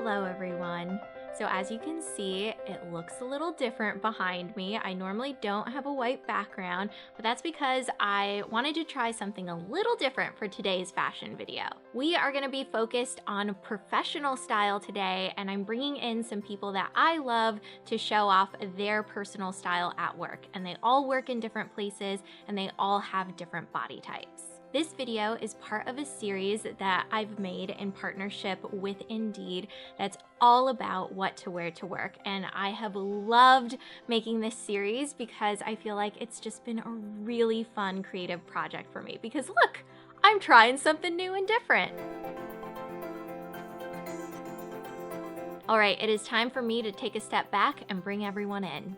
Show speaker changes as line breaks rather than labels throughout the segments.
Hello everyone. So as you can see, it looks a little different behind me. I normally don't have a white background, but that's because I wanted to try something a little different for today's fashion video. We are going to be focused on professional style today, and I'm bringing in some people that I love to show off their personal style at work. And they all work in different places, and they all have different body types. This video is part of a series that I've made in partnership with Indeed that's all about what to wear to work. And I have loved making this series because I feel like it's just been a really fun creative project for me. Because look, I'm trying something new and different. All right, it is time for me to take a step back and bring everyone in.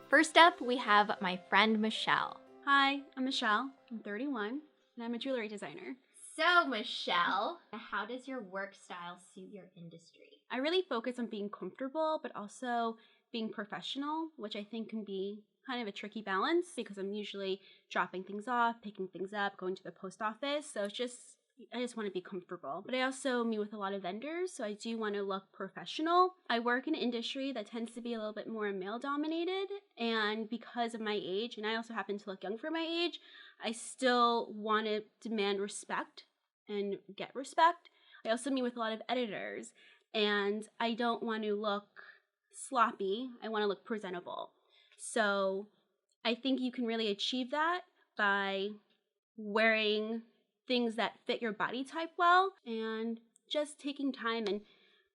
First up, we have my friend Michelle.
Hi, I'm Michelle. I'm 31. And I'm a jewelry designer.
So, Michelle, how does your work style suit your industry?
I really focus on being comfortable, but also being professional, which I think can be kind of a tricky balance because I'm usually dropping things off, picking things up, going to the post office. So I just want to be comfortable. But I also meet with a lot of vendors, so I do want to look professional. I work in an industry that tends to be a little bit more male dominated, and because of my age, and I also happen to look young for my age, I still want to demand respect and get respect. I also meet with a lot of editors, and I don't want to look sloppy. I want to look presentable. So I think you can really achieve that by wearing things that fit your body type well and just taking time and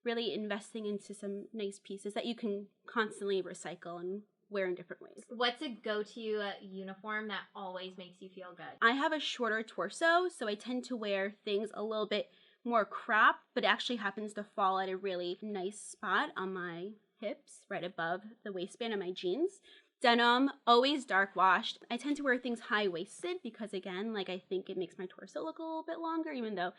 really investing into some nice pieces that you can constantly recycle and wear in different ways.
What's a go-to uniform that always makes you feel good?
I have a shorter torso, so I tend to wear things a little bit more crop, but it actually happens to fall at a really nice spot on my hips, right above the waistband of my jeans. Denim, always dark washed. I tend to wear things high-waisted because, again, I think it makes my torso look a little bit longer, even though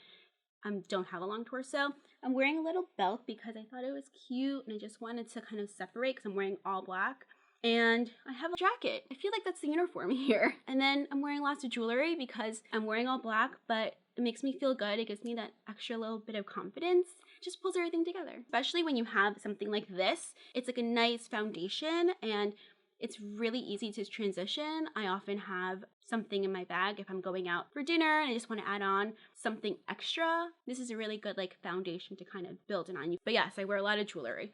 I don't have a long torso. I'm wearing a little belt because I thought it was cute, and I just wanted to kind of separate because I'm wearing all black. And I have a jacket. I feel like that's the uniform here. And then I'm wearing lots of jewelry because I'm wearing all black, but it makes me feel good. It gives me that extra little bit of confidence. It just pulls everything together. Especially when you have something like this. It's like a nice foundation, and it's really easy to transition. I often have something in my bag if I'm going out for dinner and I just want to add on something extra. This is a really good foundation to kind of build it on you. But yes, I wear a lot of jewelry.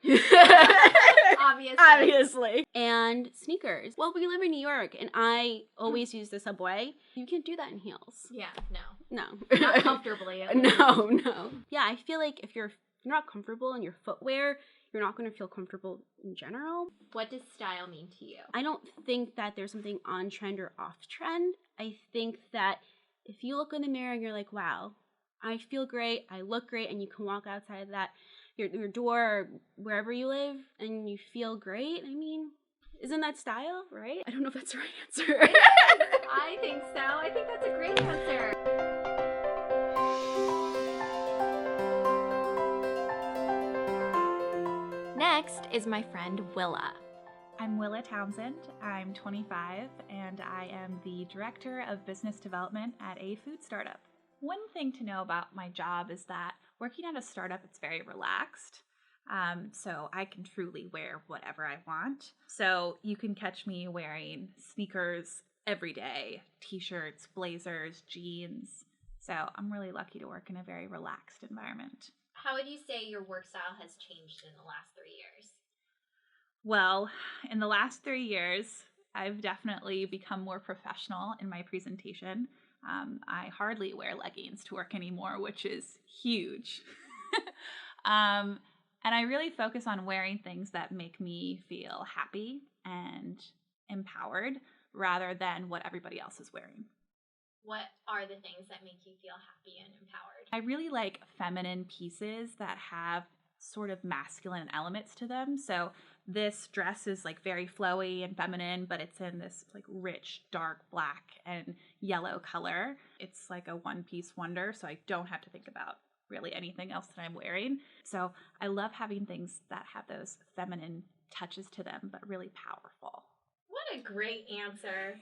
Obviously. And sneakers. Well, we live in New York and I always use the subway. You can't do that in heels.
Yeah,
No.
Not comfortably.
No. Yeah, I feel like if you're not comfortable in your footwear, you're not going to feel comfortable in general.
What does style mean to you?
I don't think that there's something on trend or off trend. I think that if you look in the mirror and you're like, wow, I feel great, I look great, and you can walk outside of that, your door or wherever you live, and you feel great, I mean, isn't that style, right? I don't know if that's the right answer.
I think so. I think that's a great answer. Next is my friend Willa.
I'm Willa Townsend. I'm 25 and I am the Director of Business Development at a food startup. One thing to know about my job is that working at a startup, it's very relaxed. So I can truly wear whatever I want. So you can catch me wearing sneakers every day, t-shirts, blazers, jeans. So I'm really lucky to work in a very relaxed environment.
How would you say your work style has changed in the last 3 years?
Well, in the last 3 years, I've definitely become more professional in my presentation. I hardly wear leggings to work anymore, which is huge. And I really focus on wearing things that make me feel happy and empowered rather than what everybody else is wearing.
What are the things that make you feel happy and empowered?
I really like feminine pieces that have sort of masculine elements to them. So this dress is very flowy and feminine, but it's in this rich, dark black and yellow color. It's like a one-piece wonder, so I don't have to think about really anything else that I'm wearing. So I love having things that have those feminine touches to them, but really powerful.
What a great answer.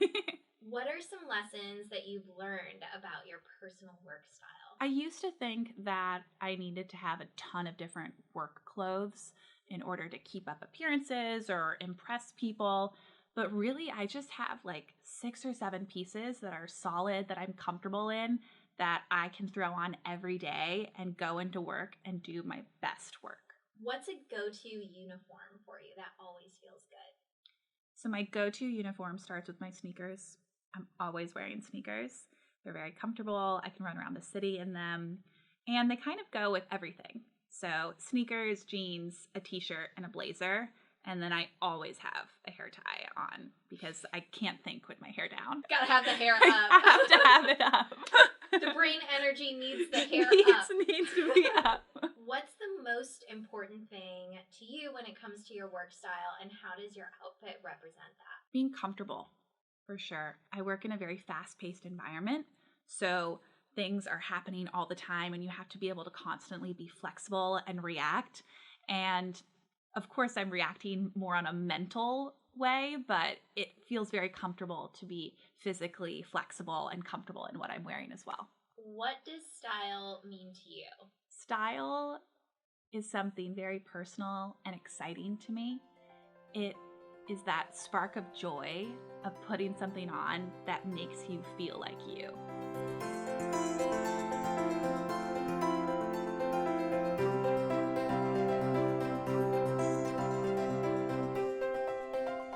What are some lessons that you've learned about your personal work style?
I used to think that I needed to have a ton of different work clothes in order to keep up appearances or impress people. But really, I just have like 6 or 7 pieces that are solid, that I'm comfortable in, that I can throw on every day and go into work and do my best work.
What's a go-to uniform for you that always feels good?
So my go-to uniform starts with my sneakers. I'm always wearing sneakers. They're very comfortable. I can run around the city in them. And they kind of go with everything. So sneakers, jeans, a t-shirt, and a blazer. And then I always have a hair tie on because I can't think with my hair down.
Gotta have the hair up.
I have to have it up.
The brain energy needs the hair
up.
up.
Needs to be up.
What's the most important thing to you when it comes to your work style, and how does your outfit represent that?
Being comfortable, for sure. I work in a very fast-paced environment, so things are happening all the time, and you have to be able to constantly be flexible and react. And of course, I'm reacting more on a mental way, but it feels very comfortable to be physically flexible and comfortable in what I'm wearing as well.
What does style mean to you?
Style is something very personal and exciting to me. It is that spark of joy of putting something on that makes you feel like you.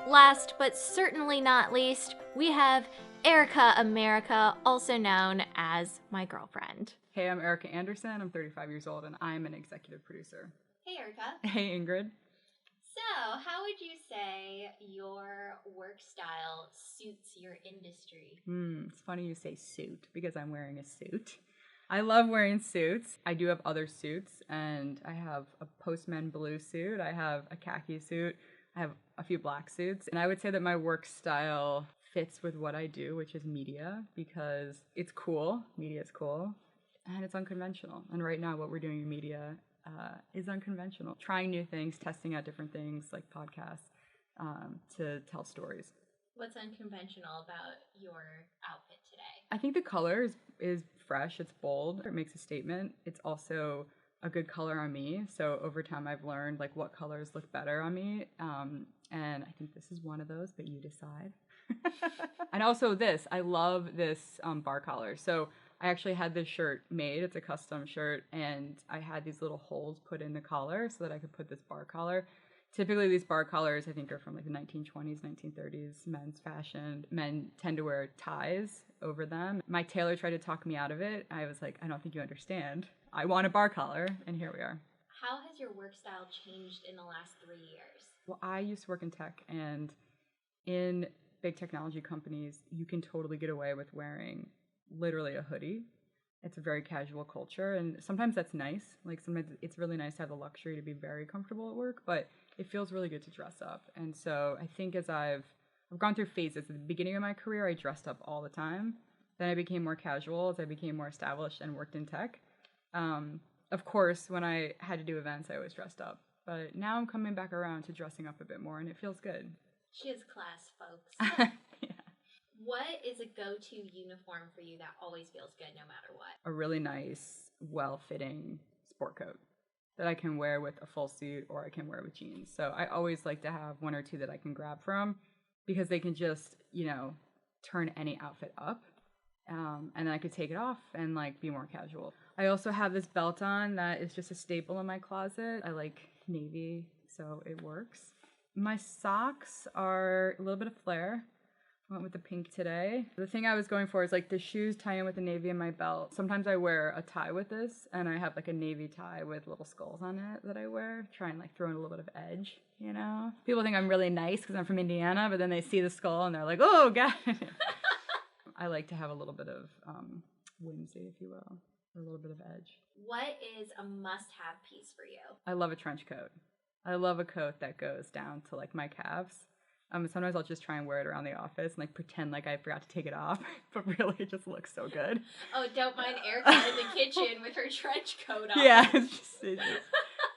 Last but certainly not least, we have Erica America, also known as my girlfriend.
Hey, I'm Erica Anderson. I'm 35 years old, and I'm an executive producer.
Hey, Erica.
Hey, Ingrid.
So, how would you say your work style suits your industry?
It's funny you say suit because I'm wearing a suit. I love wearing suits. I do have other suits, and I have a postman blue suit. I have a khaki suit. I have a few black suits. And I would say that my work style fits with what I do, which is media, because it's cool. Media is cool. And it's unconventional. And right now, what we're doing in media is unconventional. Trying new things, testing out different things like podcasts to tell stories.
What's unconventional about your outfit today?
I think the color is fresh. It's bold. It makes a statement. It's also a good color on me. So over time, I've learned like what colors look better on me. And I think this is one of those, but you decide. And also this, I love this bar collar. So I actually had this shirt made. It's a custom shirt, and I had these little holes put in the collar so that I could put this bar collar. Typically, these bar collars, I think, are from like the 1920s, 1930s, men's fashion. Men tend to wear ties over them. My tailor tried to talk me out of it. I was like, I don't think you understand. I want a bar collar, and here we are.
How has your work style changed in the last 3 years?
Well, I used to work in tech, and in big technology companies, you can totally get away with wearing literally a hoodie. It's a very casual culture, and sometimes that's nice. Like sometimes it's really nice to have the luxury to be very comfortable at work, but it feels really good to dress up. And so I think as I've gone through phases. At the beginning of my career, I dressed up all the time. Then I became more casual as I became more established and worked in tech. Of course, when I had to do events, I always dressed up. But now I'm coming back around to dressing up a bit more, and it feels good.
She has class, folks.
Yeah.
What is a go-to uniform for you that always feels good no matter what?
A really nice, well-fitting sport coat that I can wear with a full suit or I can wear with jeans. So I always like to have one or two that I can grab from because they can just, turn any outfit up. And then I could take it off and be more casual. I also have this belt on that is just a staple in my closet. I like navy, so it works. My socks are a little bit of flare. I went with the pink today. The thing I was going for is the shoes tie in with the navy and my belt. Sometimes I wear a tie with this, and I have a navy tie with little skulls on it that I wear. Try and throw in a little bit of edge, People think I'm really nice because I'm from Indiana, but then they see the skull and they're like, oh, God. I like to have a little bit of whimsy, if you will, or a little bit of edge.
What is a must-have piece for you?
I love a trench coat. I love a coat that goes down to my calves. Sometimes I'll just try and wear it around the office and pretend I forgot to take it off, but really it just looks so good.
Oh, don't mind Erica in the kitchen with her trench coat on.
Yeah, it's just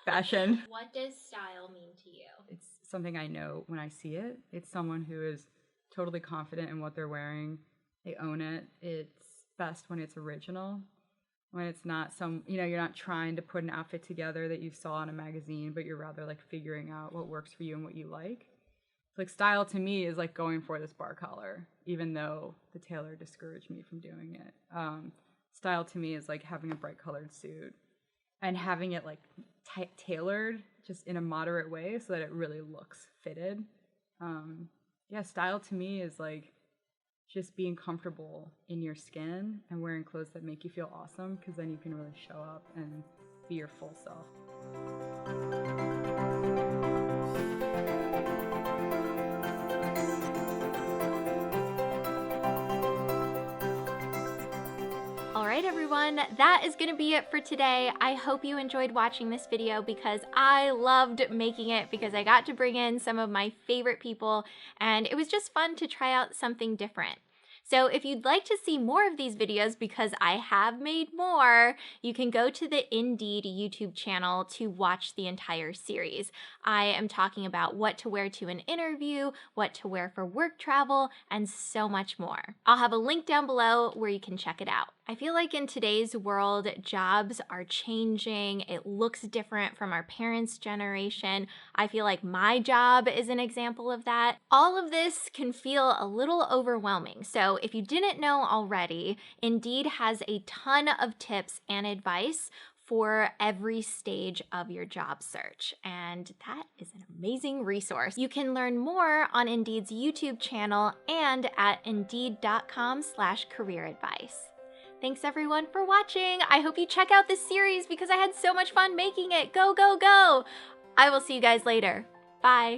fashion.
What does style mean to you?
It's something I know when I see it. It's someone who is totally confident in what they're wearing. They own it. It's best when it's original, when it's not you're not trying to put an outfit together that you saw in a magazine, but you're rather like figuring out what works for you and what you like. Like style to me is like going for this bar collar, even though the tailor discouraged me from doing it. Style to me is like having a bright colored suit and having it like tailored just in a moderate way so that it really looks fitted. Style to me is like just being comfortable in your skin and wearing clothes that make you feel awesome, because then you can really show up and be your full self.
All right, everyone, that is going to be it for today. I hope you enjoyed watching this video because I loved making it, because I got to bring in some of my favorite people and it was just fun to try out something different. So if you'd like to see more of these videos, because I have made more, you can go to the Indeed YouTube channel to watch the entire series. I am talking about what to wear to an interview, what to wear for work travel, and so much more. I'll have a link down below where you can check it out. I feel like in today's world, jobs are changing. It looks different from our parents' generation. I feel like my job is an example of that. All of this can feel a little overwhelming. So if you didn't know already, Indeed has a ton of tips and advice for every stage of your job search. And that is an amazing resource. You can learn more on Indeed's YouTube channel and at indeed.com/career advice. Thanks everyone for watching. I hope you check out this series because I had so much fun making it. Go, go, go. I will see you guys later. Bye.